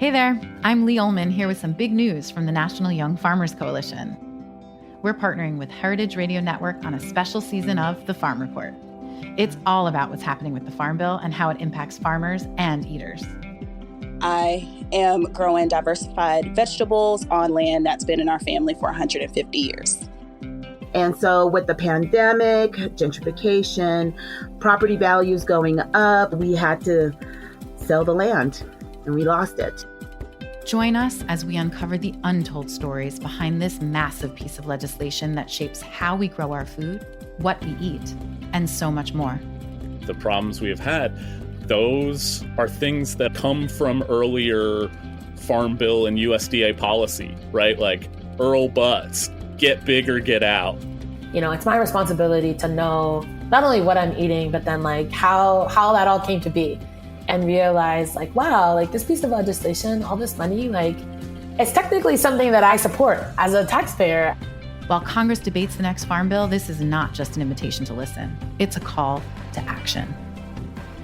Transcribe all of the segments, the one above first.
Hey there, I'm Lee Ullman here with some big news from the National Young Farmers Coalition. We're partnering with Heritage Radio Network on a special season of The Farm Report. It's all about what's happening with the Farm Bill and how it impacts farmers and eaters. I am growing diversified vegetables on land that's been in our family for 150 years. And so with the pandemic, gentrification, property values going up, we had to sell the land and we lost it. Join us as we uncover the untold stories behind this massive piece of legislation that shapes how we grow our food, what we eat, and so much more. The problems we have had, those are things that come from earlier Farm Bill and USDA policy, right? Like Earl Butts, get big or get out. You know, it's my responsibility to know not only what I'm eating, but then like how that all came to be. And realize like, wow, like this piece of legislation, all this money, like it's technically something that I support as a taxpayer. While Congress debates the next Farm Bill, this is not just an invitation to listen. It's a call to action.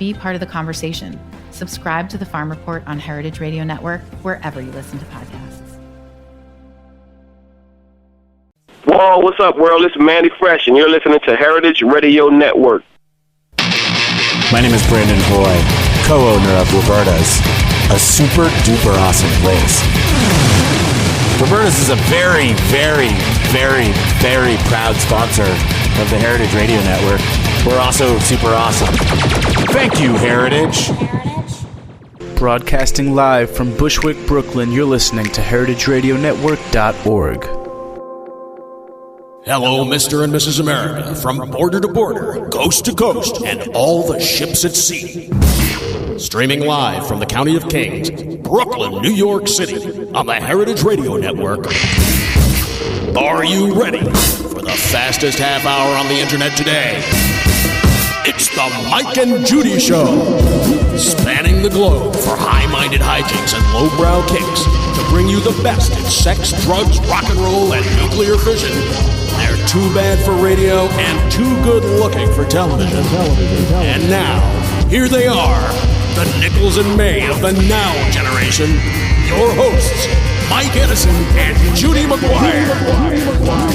Be part of the conversation. Subscribe to the Farm Report on Heritage Radio Network, wherever you listen to podcasts. Whoa, what's up, world? This is Mandy Fresh, and you're listening to Heritage Radio Network. My name is Brandon Hoy, co-owner of Roberta's, a super duper awesome place. Roberta's is a very, very, very, very proud sponsor of the Heritage Radio Network. We're also super awesome. Thank you, Heritage. Broadcasting live from Bushwick, Brooklyn, you're listening to heritageradionetwork.org. Hello, Mr. and Mrs. America, from border to border, coast to coast, and all the ships at sea. Streaming live from the County of Kings, Brooklyn, New York City, on the Heritage Radio Network. Are you ready for the fastest half hour on the internet today? It's the Mike and Judy Show, spanning the globe for high-minded hijinks and lowbrow kicks to bring you the best in sex, drugs, rock and roll, and nuclear fission. They're too bad for radio and too good-looking for television. And now, here they are, the Nichols and May of the Now generation, your hosts, Mike Edison and Judy McGuire.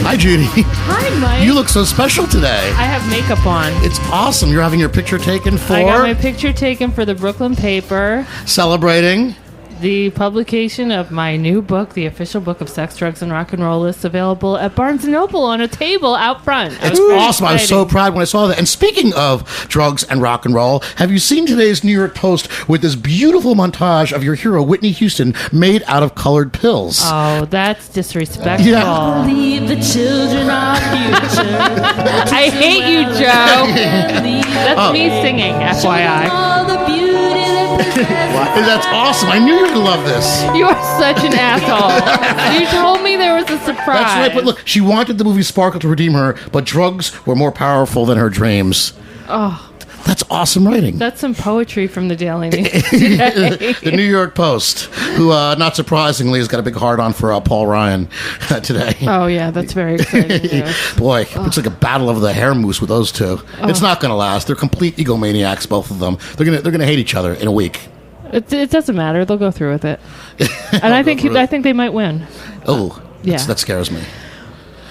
Hi, Judy. Hi, Mike. You look so special today. I have makeup on. It's awesome. You're having your picture taken for... I got my picture taken for the Brooklyn paper. Celebrating... the publication of my new book, The Official Book of Sex, Drugs, and Rock and Roll, is available at Barnes & Noble on a table out front. It's awesome. I was so proud when I saw that. And speaking of drugs and rock and roll, have you seen today's New York Post with this beautiful montage of your hero, Whitney Houston, made out of colored pills? Oh, that's disrespectful. Yeah. Believe the children are future. I hate you, Joe. That's me singing, FYI. That's awesome. I knew you would love this. You are such an asshole. You told me there was a surprise. That's right, but look, she wanted the movie Sparkle to redeem her, but drugs were more powerful than her dreams. Oh. That's awesome writing. That's some poetry from the Daily News today. The New York Post, who, not surprisingly, has got a big hard-on for Paul Ryan today. Oh, yeah, that's very exciting news. Boy, it's like a battle of the hair moose with those two. It's not going to last. They're complete egomaniacs, both of them. They're gonna hate each other in a week. It doesn't matter. They'll go through with it. And I think they might win. Oh, yeah. That scares me.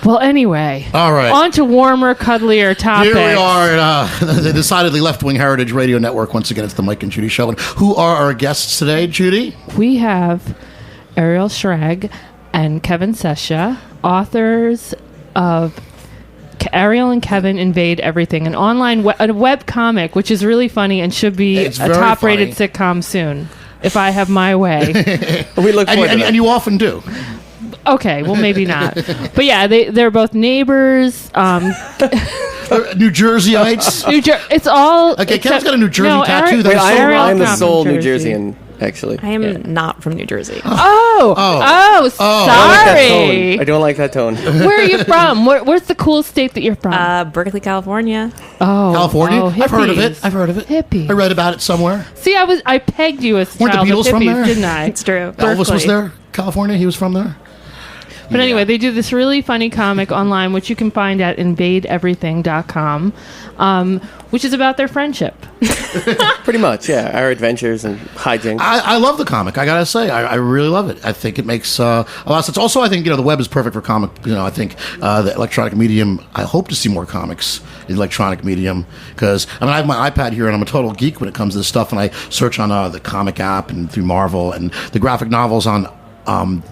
Well, anyway. All right. On to warmer, cuddlier topics. Here we are at the decidedly left-wing Heritage Radio Network. Once again, it's the Mike and Judy Show. And who are our guests today, Judy? We have Ariel Schrag and Kevin Seccia, authors of Ariel and Kevin Invade Everything, an online a web comic, which is really funny and should be a top-rated sitcom soon, if I have my way. We look forward to that. And you often do. Okay, well, maybe not. But yeah, they're both neighbors. New Jerseyites. It's all... Okay, Kevin's got a New Jersey tattoo. I'm the sole New Jerseyan, actually. I am not from New Jersey. Sorry. I don't like that tone. Where are you from? Where's the cool state that you're from? Berkeley, California. Oh, California? I've heard of it. Hippies. I read about it somewhere. See, I pegged you as a Weren't child the of Beatles hippies, from there? didn't I? It's true. Elvis was there. California, he was from there. But anyway, they do this really funny comic online, which you can find at invadeeverything.com, which is about their friendship. Pretty much, yeah. Our adventures and hijinks. I love the comic. I gotta say, I really love it. I think it makes a lot of sense. Also, I think the web is perfect for comic. I think the electronic medium. I hope to see more comics in electronic medium because I have my iPad here and I'm a total geek when it comes to this stuff. And I search on the comic app and through Marvel and the graphic novels on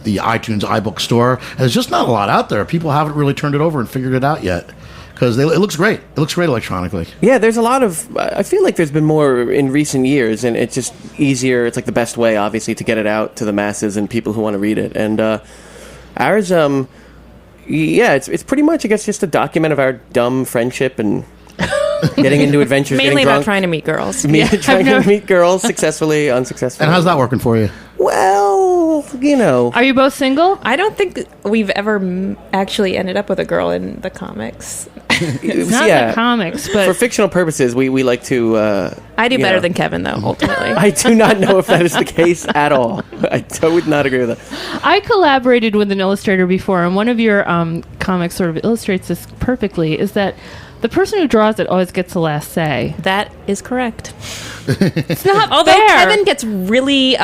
the iTunes iBook store. And there's just not a lot out there. People haven't really turned it over and figured it out yet. Because it looks great. It looks great electronically. Yeah, there's a lot of... I feel like there's been more in recent years, and it's just easier. It's like the best way, obviously, to get it out to the masses and people who want to read it. And ours, it's pretty much, I guess, just a document of our dumb friendship and getting into adventures, Mainly getting drunk. about trying to meet girls. Trying to meet girls successfully, unsuccessfully. And how's that working for you? Well, Are you both single? I don't think we've ever actually ended up with a girl in the comics. It's not the comics, but... For fictional purposes, we like to... I do better than Kevin, though, ultimately. I do not know if that is the case at all. I would not agree with that. I collaborated with an illustrator before, and one of your comics sort of illustrates this perfectly, is that the person who draws it always gets the last say. That is correct. It's not Although fair. Kevin gets really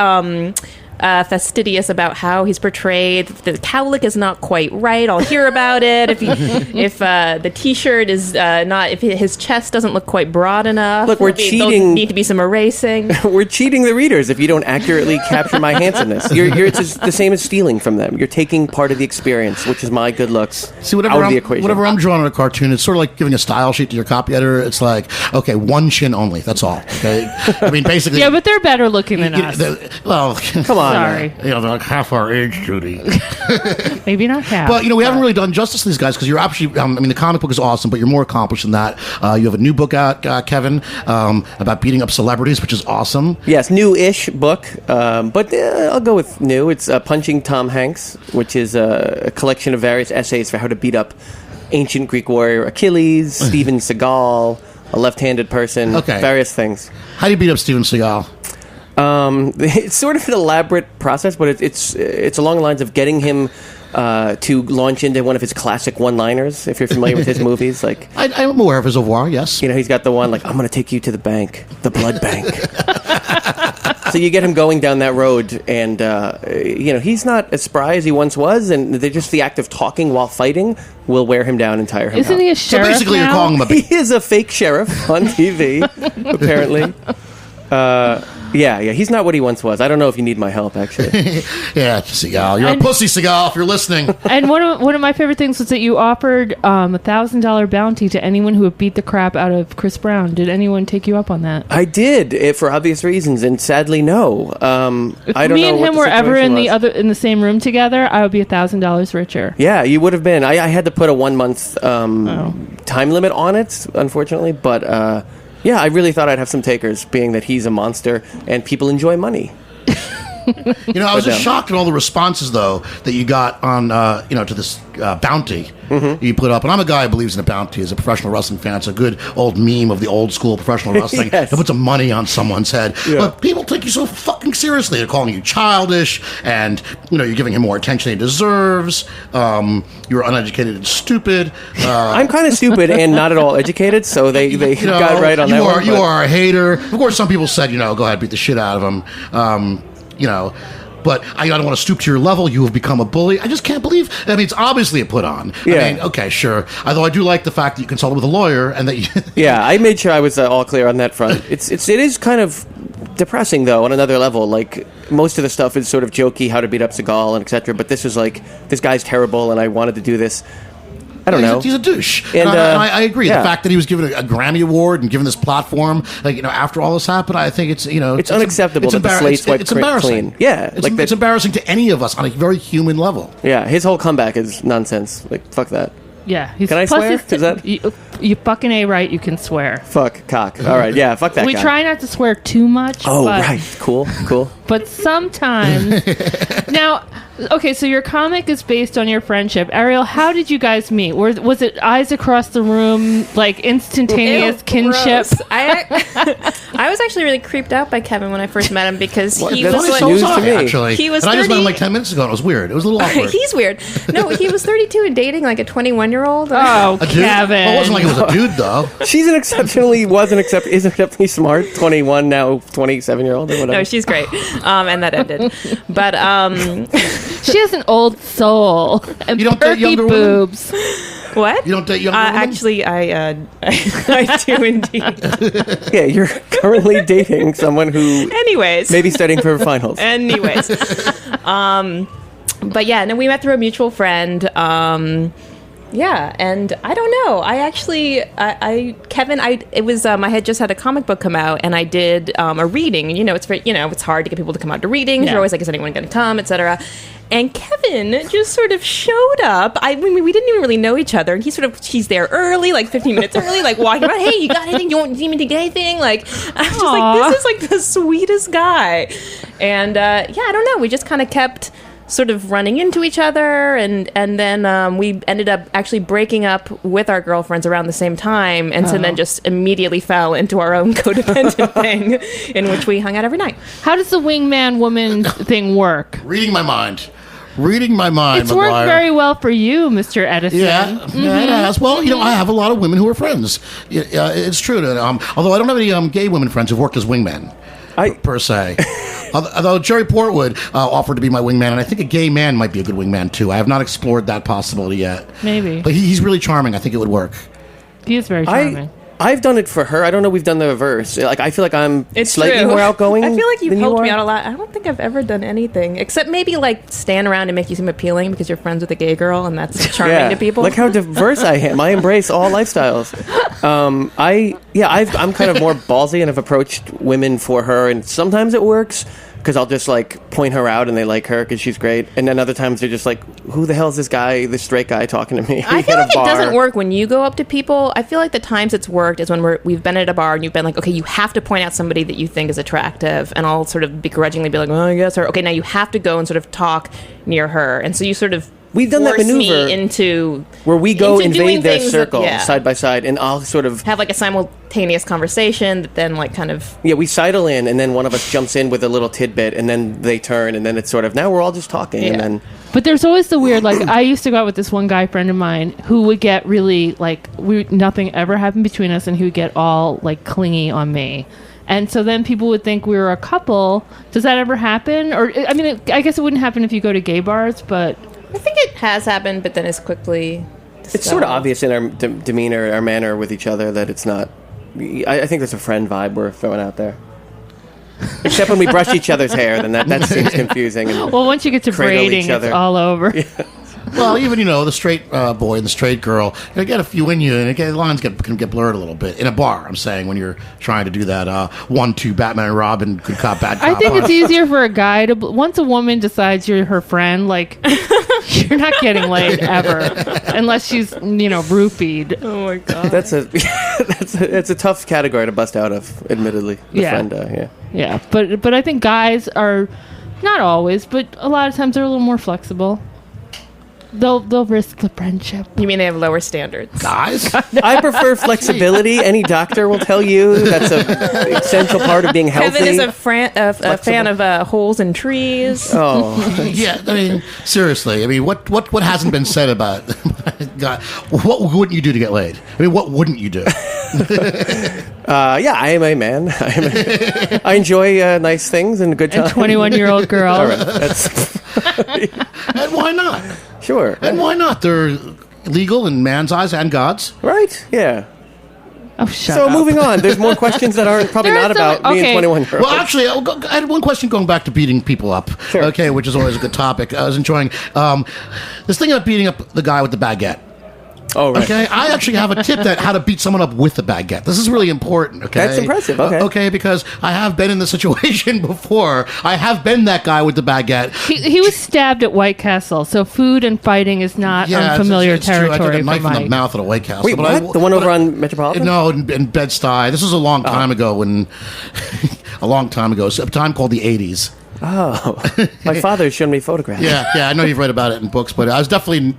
fastidious about how he's portrayed. The cowlick is not quite right. I'll hear about it. If the T-shirt is not, if his chest doesn't look quite broad enough. Look, we're cheating. Need to be some erasing. We're cheating the readers if you don't accurately capture my handsomeness. It's just the same as stealing from them. You're taking part of the experience, which is my good looks. See, out of the equation. whatever I'm drawing on a cartoon, it's sort of like giving a style sheet to your copy editor. It's like, okay, one chin only. That's all. Okay, I mean, basically. Yeah, but they're better looking than us. Well, come on. Sorry. They're like half our age, Judy. Maybe not half. But we haven't really done justice to these guys because you're actually. The comic book is awesome, but you're more accomplished than that. You have a new book out, Kevin, about beating up celebrities, which is awesome. Yes, new-ish book, but I'll go with new. It's Punching Tom Hanks, which is a collection of various essays for how to beat up ancient Greek warrior Achilles, Steven Seagal, a left-handed person, various things. How do you beat up Steven Seagal? It's sort of an elaborate process, but it's along the lines of getting him to launch into one of his classic one-liners. If you're familiar with his movies, like I'm aware of his au revoir. Yes, he's got the one like, "I'm going to take you to the bank, the blood bank." So you get him going down that road, and he's not as spry as he once was, and just the act of talking while fighting will wear him down and tire him out. Isn't he a sheriff? So basically, now? you're calling him He is a fake sheriff on TV, apparently. Yeah, he's not what he once was. I don't know if you need my help, actually. Yeah, Seagal. You're a pussy, Seagal, if you're listening. And one of my favorite things was that you offered $1,000 bounty to anyone who would beat the crap out of Chris Brown. Did anyone take you up on that? I did, for obvious reasons, and sadly, no. If I don't me know and what him the were ever in situation in the same room together, I would be $1,000 richer. Yeah, you would have been. I had to put a 1 month time limit on it, unfortunately, but yeah, I really thought I'd have some takers, being that he's a monster and people enjoy money. I was just shocked at all the responses, though, that you got on, to this bounty you put up. And I'm a guy who believes in a bounty as a professional wrestling fan. It's a good old meme of the old school professional wrestling. Yes. To put some money on someone's head. Yeah. But people take you so fucking seriously. They're calling you childish, and, you're giving him more attention than he deserves. You're uneducated and stupid. I'm kind of stupid and not at all educated, so they got right on that one. You are a hater. Of course, some people said, go ahead, beat the shit out of him. But I don't want to stoop to your level. You have become a bully. I just can't believe. It's obviously a put on. Yeah. Okay, sure. Although I do like the fact that you consulted with a lawyer and that you. Yeah, I made sure I was all clear on that front. It is kind of depressing, though, on another level. Like, most of the stuff is sort of jokey, how to beat up Seagal and etc. But this is like, this guy's terrible, and I wanted to do this. I don't know. He's a douche. And I agree. yeah. The fact that he was given a Grammy Award and given this platform, after all this happened, I think it's it's unacceptable that the slate's wiped embarrassing. clean. Yeah, it's embarrassing to any of us on a very human level. Yeah, his whole comeback is nonsense. Like, fuck that. Yeah. Can I swear? Is that you fucking A right? You can swear. Fuck cock. All right, yeah, fuck that. We guy. try not to swear too much. Oh, right, cool. But sometimes now. Okay, so your comic is based on your friendship. Ariel, how did you guys meet? Was it eyes across the room, like instantaneous kinship? I was actually really creeped out by Kevin when I first met him because he That's was so sorry, actually. He was and I just met 30 him like 10 minutes ago, and it was weird. It was a little awkward. He's weird. No, he was 32 and dating like a 21-year-old. Oh, A dude? Kevin. Well, it wasn't like it was a dude, though. She's an exceptionally smart 21 now 27-year-old or whatever. No, she's great. And that ended. But she has an old soul and You don't date perky younger boobs. What? You don't date younger women? Actually, I do indeed. Yeah, you're currently dating someone who Anyways. maybe studying for finals. Anyways. But yeah, no, we met through a mutual friend. Yeah, and I don't know. I actually, Kevin, it was I had just had a comic book come out, and I did a reading. And it's hard to get people to come out to readings. You're always like, is anyone going to come, etc. And Kevin just sort of showed up. We didn't even really know each other, and he's there early, like 15 minutes early, like walking around. Hey, you got anything? You need me to get anything? Like, I was just like, this is like the sweetest guy. And I don't know. We just kind of kept sort of running into each other, and then we ended up actually breaking up with our girlfriends around the same time, and so then just immediately fell into our own codependent thing in which we hung out every night. How does the wingman woman thing work? Reading my mind. It's worked very well for you, Mr. Edison. Yeah, it has. Well, I have a lot of women who are friends. It's true. Although I don't have any gay women friends who've worked as wingmen. Per se. Although Jerry Portwood offered to be my wingman, and I think a gay man might be a good wingman too. I have not explored that possibility yet. Maybe. But he's really charming. I think it would work. He is very charming. I've done it for her. I don't know. We've done the reverse. Like, I feel like I'm slightly true. more outgoing. I feel like you've than helped you me are. out a lot. I don't think I've ever done anything except maybe like stand around and make you seem appealing because you're friends with a gay girl, and that's charming to people. Like how diverse I am. I embrace all lifestyles. I'm kind of more ballsy and have approached women for her, and sometimes it works because I'll just like point her out and they like her because she's great, and then other times they're just like, who the hell is this guy, this straight guy talking to me? I feel like it doesn't work when you go up to people. I feel like the times it's worked is when we've been at a bar and you've been like, okay, you have to point out somebody that you think is attractive, and I'll sort of begrudgingly be like, oh, I guess her. Okay, now you have to go and sort of talk near her, and so you sort of We've done that maneuver me into where we go into invade their circle that, side by side, and I'll sort of have like a simultaneous conversation that then like kind of we sidle in, and then one of us jumps in with a little tidbit, and then they turn, and then it's sort of now we're all just talking, and then. But there's always the weird, like, I used to go out with this one guy friend of mine who would get really, like, nothing ever happened between us, and he would get all, like, clingy on me. And so then people would think we were a couple. Does that ever happen? Or, I mean, I guess it wouldn't happen if you go to gay bars, but... I think it has happened, but then it's quickly dispelled. It's sort of obvious in our demeanor, our manner with each other that it's not... I think there's a friend vibe we're throwing out there. Except when we brush each other's hair, then that seems confusing. And well, once you get to braiding, it's all over. Yeah. Well, even, the straight boy and the straight girl, you get a few in you, and the lines can get blurred a little bit. In a bar, I'm saying, when you're trying to do that 1-2 Batman and Robin, good cop, bad cop. I think it's easier for a guy to... Once a woman decides you're her friend, like, you're not getting laid ever. Unless she's, roofied. Oh, my God. That's a tough category to bust out of, admittedly. Friend, Yeah, but I think guys are, not always, but a lot of times they're a little more flexible. They'll risk the friendship. You mean they have lower standards? Guys? I prefer flexibility. Any doctor will tell you that's an essential part of being healthy. Kevin is a fan of holes in trees. Oh. Yeah, I mean, seriously. I mean, what hasn't been said about God? What wouldn't you do to get laid? I mean, what wouldn't you do? I am a man. I enjoy nice things and good times. A 21-year-old girl. All right, and why not? Sure. And why not? They're legal in man's eyes and God's. Right? Yeah. Oh, shut up. So moving on. There's more questions that aren't probably not about me and 21-year-olds. Well, actually, I had one question going back to beating people up. Sure. Okay, which is always a good topic. I was enjoying this thing about beating up the guy with the baguette. Oh, right. Okay, I actually have a tip that how to beat someone up with a baguette. This is really important. Okay, that's impressive. Okay, okay, because I have been in the situation before. I have been that guy with the baguette. He was stabbed at White Castle, so food and fighting is not unfamiliar it's territory. True. I took a knife for Mike. in the mouth at a White Castle. Wait, what? The one over on Metropolitan? No, in Bed-Stuy. This was a long time ago. A long time ago. It's a time called the 80s. Oh, my father showed me photographs. Yeah, I know you've read about it in books, but I was definitely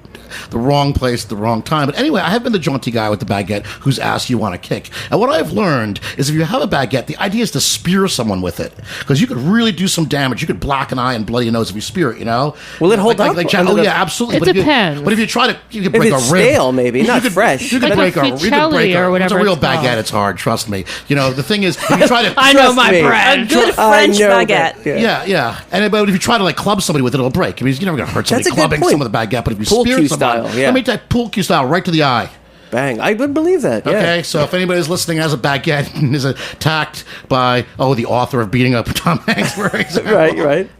the wrong place at the wrong time. But anyway, I have been the jaunty guy with the baguette whose ass you want to kick. And what I've learned is if you have a baguette, the idea is to spear someone with it. Because you could really do some damage. You could black an eye and bloody a nose if you spear it, you know? Will it hold up? Oh, yeah, absolutely. It depends. But if you try to, you could If break a it's rib. stale, maybe, not fresh. You could Like break a a, you could Ficelli break or whatever It's a real it's called. baguette, it's hard, trust me. You know, the thing is, if you try to... I know my me. bread. A good French baguette. Yeah. And but if you try to like club somebody with it, it'll break. I mean, you're never going to hurt somebody That's a good clubbing point. someone with a baguette. But if you Pool spear cue somebody, style, yeah. let me take pool cue style right to the eye. Bang. I would believe that. Yeah. Okay, so if anybody's listening has a baguette and is attacked by the author of Beating Up Tom Hanks, for example. Right.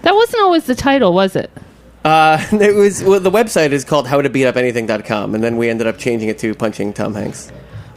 That wasn't always the title, was it? It was. Well, the website is called howtobeatupanything.com, and then we ended up changing it to Punching Tom Hanks.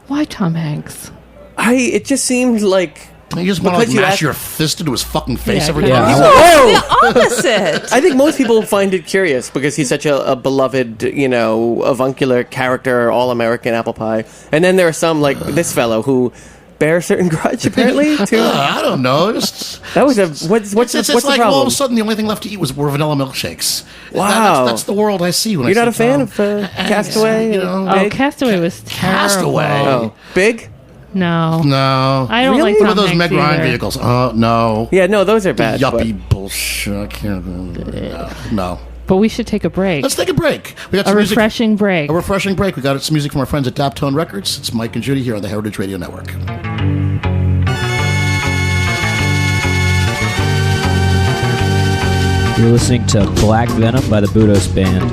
Why Tom Hanks? It just seemed like. You just want to Because you mash asked- your fist into his fucking face Yeah, every yeah. time. Whoa! The opposite. I think most people find it curious because he's such a beloved, avuncular character, all-American apple pie. And then there are some, like this fellow, who bear a certain grudge, apparently, too. I don't know. Just, That was a... What's it's the like problem? all of a sudden the only thing left to eat were vanilla milkshakes. Wow. That's the world I see when You're I not a see fan Tom. of Castaway? You know, Oh, Castaway was terrible. Castaway. Oh, Big? No. No. I don't Really? like What Tom are those Hanks Meg Ryan either. vehicles? Oh, no. Yeah, no, those are bad. Yuppie bullshit. I can't. No. But we should take a break. Let's take a break. We got A some music. refreshing break. A refreshing break. We got some music from our friends at Daptone Records. It's Mike and Judy here on the Heritage Radio Network. You're listening to Black Venom by the Budos Band.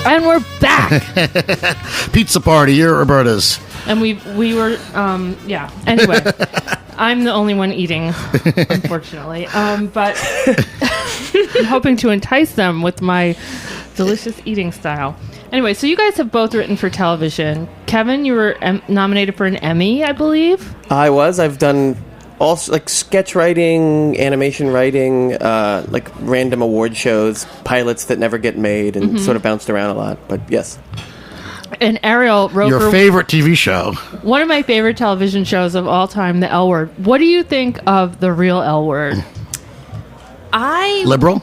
And we're back. Pizza party. You're Roberta's. And we were yeah. Anyway, I'm the only one eating, unfortunately. But I'm hoping to entice them with my delicious eating style. Anyway, so you guys have both written for television. Kevin, you were nominated for an Emmy, I believe. I was. I've done also like sketch writing, animation writing, like random award shows, pilots that never get made, and sort of bounced around a lot. But yes. And Ariel wrote Your for favorite TV show. one of my favorite television shows of all time, The L Word. What do you think of The Real L Word? Liberal?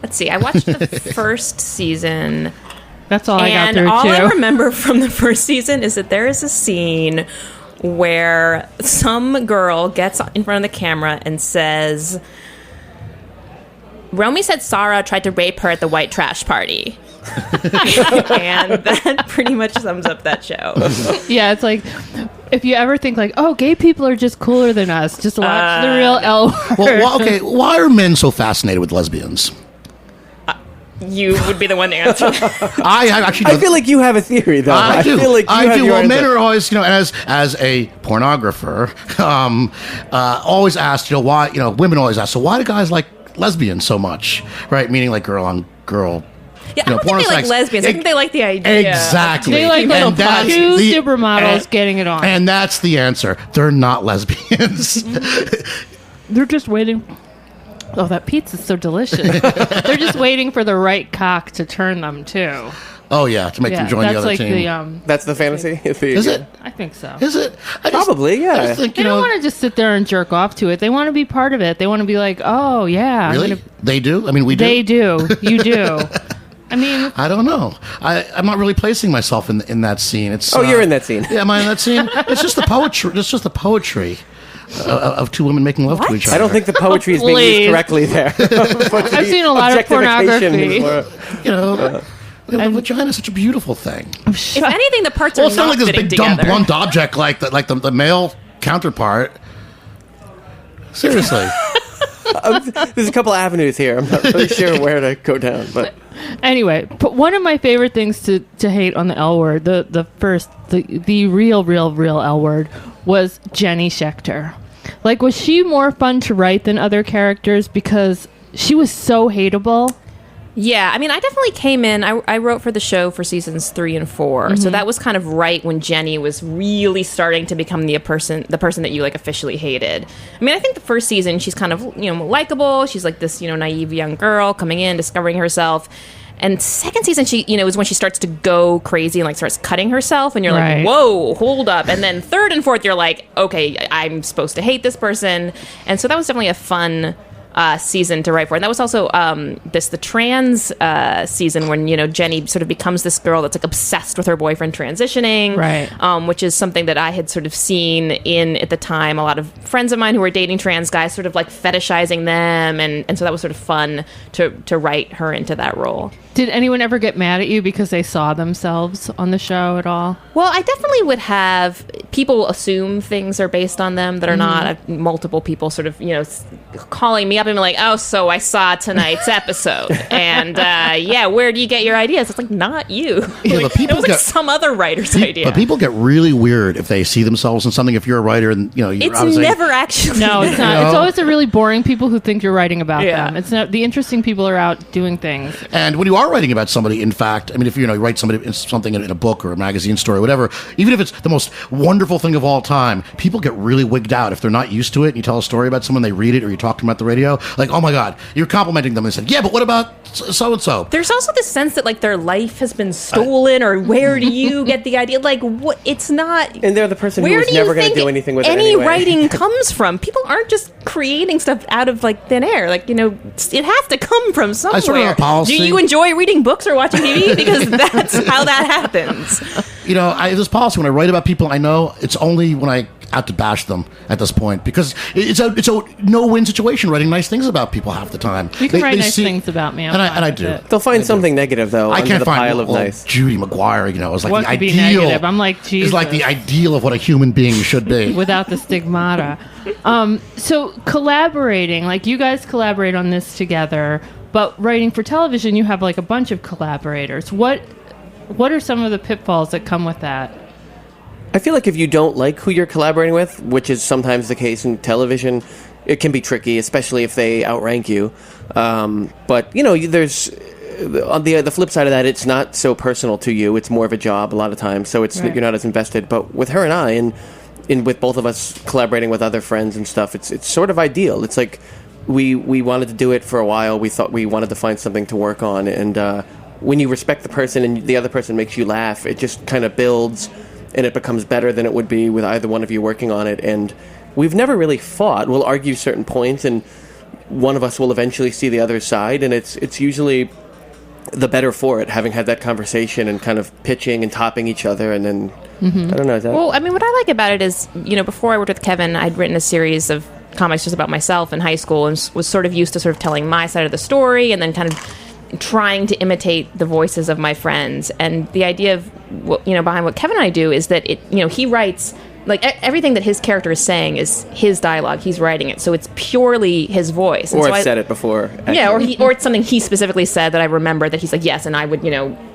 Let's see. I watched the first season. That's all I got And through, all too. I remember from the first season is that there is a scene where some girl gets in front of the camera and says, Romy said Sarah tried to rape her at the white trash party. And that pretty much sums up that show. Yeah, it's like, if you ever think like, oh, gay people are just cooler than us, just watch The Real L Word. Well, okay, why are men so fascinated with lesbians? You would be the one to answer. I actually. I feel like you have a theory, though. I do. feel like you I have do. your Well, men answer. are always, as a pornographer, always asked, why, women always ask, so why do guys like lesbians so much, right? Meaning like girl on girl. Yeah, I don't think they like lesbians. I think they like the idea. Exactly. They like And that's two the- supermodels getting it on. And that's the answer. They're not lesbians. They're just waiting Oh, that pizza's so delicious. They're just waiting for the right cock to turn them, too. Oh, yeah, to make them join the other like team. That's the fantasy? Is it? I think so. Is it? Probably, yeah. I think, they don't want to just sit there and jerk off to it. They want to be part of it. They want to be like, oh, yeah. Really? They do? I mean, we do? They do. You do. I mean, I don't know. I'm not really placing myself in that scene. It's you're in that scene. Yeah, am I in that scene? It's just the poetry. It's just the poetry of two women making love to each other. I don't think the poetry is being used correctly there. I've seen a lot of pornography. The vagina is such a beautiful thing. If anything, the parts Well, are it's not not like this fitting big dumb together. blunt object like the male counterpart. Seriously. There's a couple avenues here. I'm not really sure where to go down, but anyway, one of my favorite things to hate on the L word, the real L word, was Jenny Schechter. Like, was she more fun to write than other characters because she was so hateable? Yeah, I mean, I definitely came in. I wrote for the show for seasons 3 and 4, so that was kind of right when Jenny was really starting to become the person that you like officially hated. I mean, I think the first season she's kind of likable. She's like this naive young girl coming in, discovering herself. And second season, she is when she starts to go crazy and like starts cutting herself, and you're like, whoa, hold up. And then third and fourth, you're like, okay, I'm supposed to hate this person, and so that was definitely a fun season to write for. And that was also the trans season when Jenny sort of becomes this girl that's like obsessed with her boyfriend transitioning, right? Which is something that I had sort of seen at the time a lot of friends of mine who were dating trans guys sort of like fetishizing them, and so that was sort of fun to write her into that role. Did anyone ever get mad at you because they saw themselves on the show at all? Well, I definitely would have people assume things are based on them that are not. Multiple people sort of, calling me up and be like, oh, so I saw tonight's episode. And where do you get your ideas? It's like, not you. Yeah, like, it was like some other writer's idea. But people get really weird if they see themselves in something. If you're a writer and, you're it's obviously... never actually. No, it's not. It's always the really boring people who think you're writing about Yeah. them. It's not the interesting people are out doing things. And when you are writing about somebody, in fact, I mean, if you write something in a book or a magazine story or whatever, even if it's the most wonderful thing of all time, people get really wigged out if they're not used to it. And you tell a story about someone, they read it, or you talk to them at the radio, like, oh my God, you're complimenting them. And they said, yeah, but what about so and so? There's also this sense that like their life has been stolen, or where do you get the idea? Like, what? It's not. And they're the person who was never going to do anything with it any anyway. writing comes from. People aren't just creating stuff out of like thin air. Like, it has to come from somewhere. I sort of have a policy. Do you enjoy reading books or watching TV? Because that's how that happens. I have this policy when I write about people I know, it's only when I out to bash them at this point, because it's a no-win situation writing nice things about people half the time. You can write nice things about me. And I do. They'll find something negative, though, I under can't the find pile of nice. Judy McGuire, is like What the could be ideal. negative? I'm like, Jesus. Is like the ideal of what a human being should be. Without the stigmata. So collaborating, like you guys collaborate on this together, but writing for television, you have like a bunch of collaborators. What are some of the pitfalls that come with that? I feel like if you don't like who you're collaborating with, which is sometimes the case in television, it can be tricky, especially if they outrank you. But there's on the flip side of that, it's not so personal to you. It's more of a job a lot of times, so you're not as invested. But with her and I, and with both of us collaborating with other friends and stuff, it's sort of ideal. It's like we wanted to do it for a while. We thought we wanted to find something to work on, and when you respect the person and the other person makes you laugh, it just kind of builds. And it becomes better than it would be with either one of you working on it. And we've never really fought. We'll argue certain points, and one of us will eventually see the other side. And it's usually the better for it, having had that conversation and kind of pitching and topping each other. And then, I don't know. Well, I mean, what I like about it is, before I worked with Kevin, I'd written a series of comics just about myself in high school and was sort of used to sort of telling my side of the story and then kind of trying to imitate the voices of my friends. And the idea of behind what Kevin and I do is that he writes like everything that his character is saying is his dialogue. He's writing it, so it's purely his voice. And or so I've said it before. Actually. Yeah, or it's something he specifically said that I remember that he's like, yes, and I would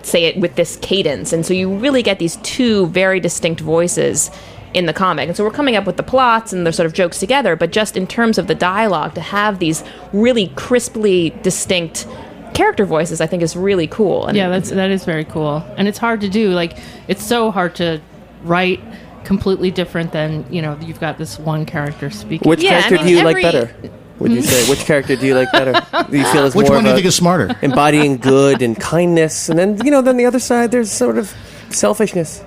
say it with this cadence. And so you really get these two very distinct voices in the comic. And so we're coming up with the plots and the sort of jokes together, but just in terms of the dialogue, to have these really crisply distinct character voices, I think is really cool. And that is very cool, and it's hard to do. Like, it's so hard to write completely different than you've got this one character speaking. Which character do you like better? Would you say? Which character do you like better? Do you feel as Which more one do you of think is smarter? embodying good and kindness, and then then the other side, there's sort of selfishness.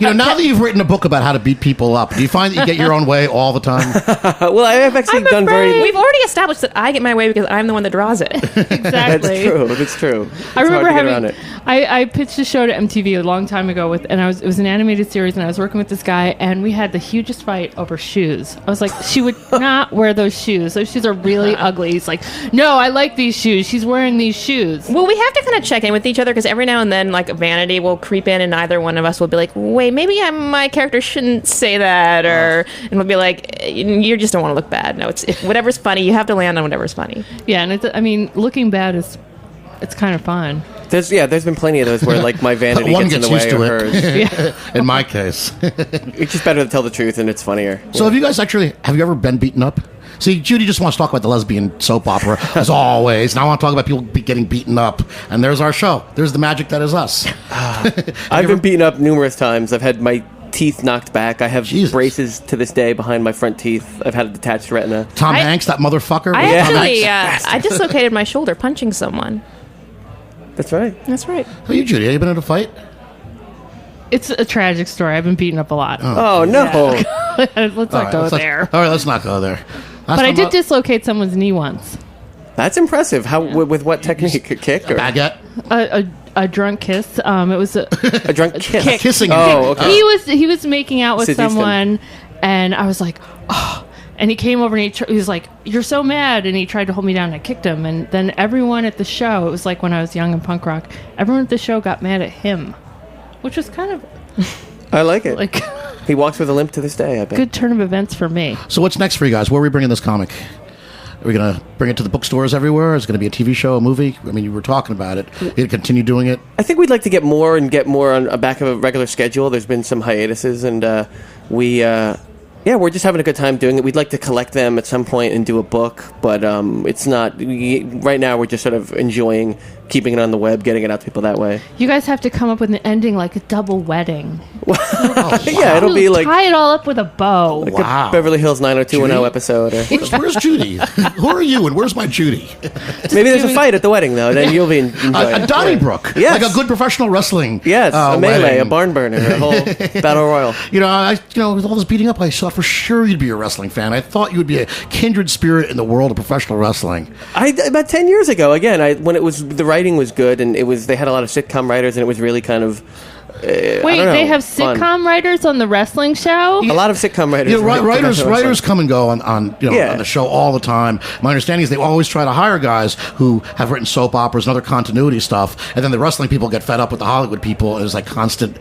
Now that you've written a book about how to beat people up, do you find that you get your own way all the time? Well, I have actually done very. We've already established that I get my way because I'm the one that draws it. Exactly. That's true. I remember hard to get having. around it. I pitched a show to MTV a long time ago it was an animated series, and I was working with this guy, and we had the hugest fight over shoes. I was like, she would not wear those shoes. Those shoes are really ugly. He's like, no, I like these shoes. She's wearing these shoes. Well, we have to kind of check in with each other because every now and then, like, vanity will creep in, and either one of us will be like, wait, maybe my character shouldn't say that, and we'll be like, you just don't want to look bad. No, it's whatever's funny. You have to land on whatever's funny. Yeah, and looking bad it's kind of fun. There's been plenty of those where like my vanity One gets in the gets way used of to it. hers. In my case. It's just better to tell the truth, and it's funnier. So have you ever been beaten up? See, Judy just wants to talk about the lesbian soap opera, as always. Now I want to talk about people getting beaten up. And there's our show. There's the magic that is us. I've been beaten up numerous times. I've had my teeth knocked back. I have braces to this day behind my front teeth. I've had a detached retina. Tom Hanks, that motherfucker. I dislocated my shoulder punching someone. That's right. That's right. Who are you, Judy? Have you been in a fight? It's a tragic story. I've been beaten up a lot. Oh no. Let's not go there. All right, let's not go there. But I did dislocate someone's knee once. That's impressive. How with what technique? A kick or baguette? A drunk kiss. It was a drunk kiss. Kick. Kissing. Oh, okay. He was making out with Seduced him. someone, and I was like, oh. And he came over and he was like, "You're so mad," and he tried to hold me down. And I kicked him, and then everyone at the show. It was like when I was young in punk rock. Everyone at the show got mad at him, which was kind of. I like it. Like he walks with a limp to this day. I bet. Good turn of events for me. So what's next for you guys? Where are we bringing this comic? Are we going to bring it to the bookstores everywhere? Is it going to be a TV show, a movie? I mean, you were talking about it. You're going to continue doing it? I think we'd like to get more on a back of a regular schedule. There's been some hiatuses, and we're just having a good time doing it. We'd like to collect them at some point and do a book, but it's not. Right now, we're just sort of enjoying keeping it on the web, getting it out to people that way. You guys have to come up with an ending like a double wedding. Yeah, it'll be like tie it all up with a bow. Like a Beverly Hills 90210 episode. Where's Judy? Who are you and where's my Judy? Maybe there's a fight at the wedding, though. Then you'll be enjoying a Donnybrook. Yes. Like a good professional wrestling Yes, a melee, wedding. a barn burner, a whole battle royal. With all this beating up, I thought for sure you'd be a wrestling fan. I thought you would be a kindred spirit in the world of professional wrestling. About 10 years ago, again, when the writing was good, and they had a lot of sitcom writers, and it was really kind of Wait, they have sitcom writers on the wrestling show? A lot of sitcom writers. Writers come and go on the show all the time. My understanding is they always try to hire guys who have written soap operas and other continuity stuff, and then the wrestling people get fed up with the Hollywood people, and there's like constant,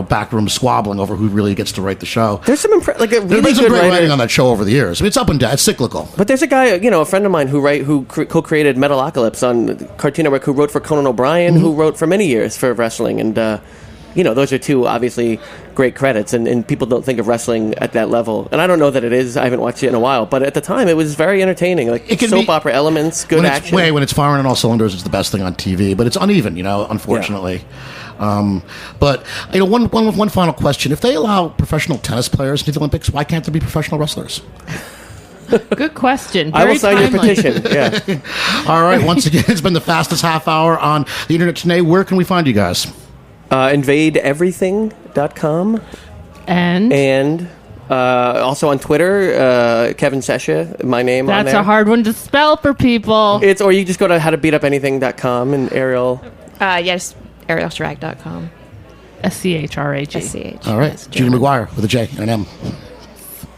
backroom squabbling over who really gets to write the show. There's some there's been some great writing on that show over the years. I mean, it's up and down. It's cyclical. But there's a guy, a friend of mine who co-created Metalocalypse on Cartoon Network, who wrote for Conan O'Brien, who wrote for many years for wrestling, and those are two obviously great credits, and people don't think of wrestling at that level. And I don't know that it is. I haven't watched it in a while, but at the time it was very entertaining. Like it can soap opera elements, good action. When it's firing on all cylinders, it's the best thing on TV. But it's uneven, unfortunately. Yeah. But one final question: if they allow professional tennis players into the Olympics, why can't there be professional wrestlers? Good question. I will sign your petition. Yeah. All right. Once again, it's been the fastest half hour on the internet today. Where can we find you guys? InvadeEverything.com. And also on Twitter, Kevin Seccia, my name on there. That's a hard one to spell for people. Or you just go to howtobeatupanything.com and Ariel. Yes, arielschrag.com. SCHRAG. SCH. All right. Yes, Judy McGuire with a J and an M.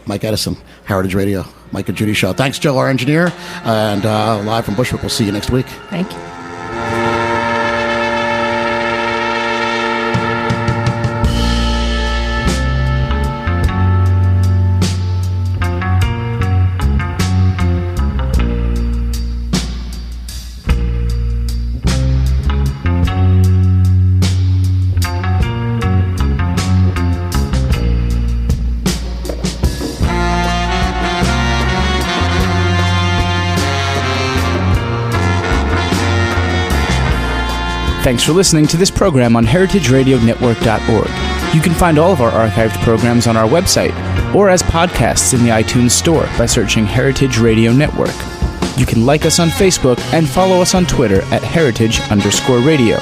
Mike Edison, Heritage Radio, Mike and Judy Show. Thanks, Joe, our engineer. And live from Bushwick. We'll see you next week. Thank you. Thanks for listening to this program on heritageradionetwork.org. You can find all of our archived programs on our website or as podcasts in the iTunes Store by searching Heritage Radio Network. You can like us on Facebook and follow us on Twitter at heritage_radio.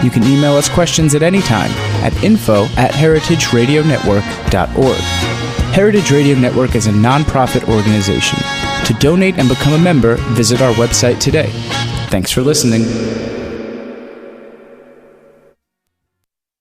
You can email us questions at any time at info@heritageradionetwork.org. Heritage Radio Network is a non-profit organization. To donate and become a member, visit our website today. Thanks for listening.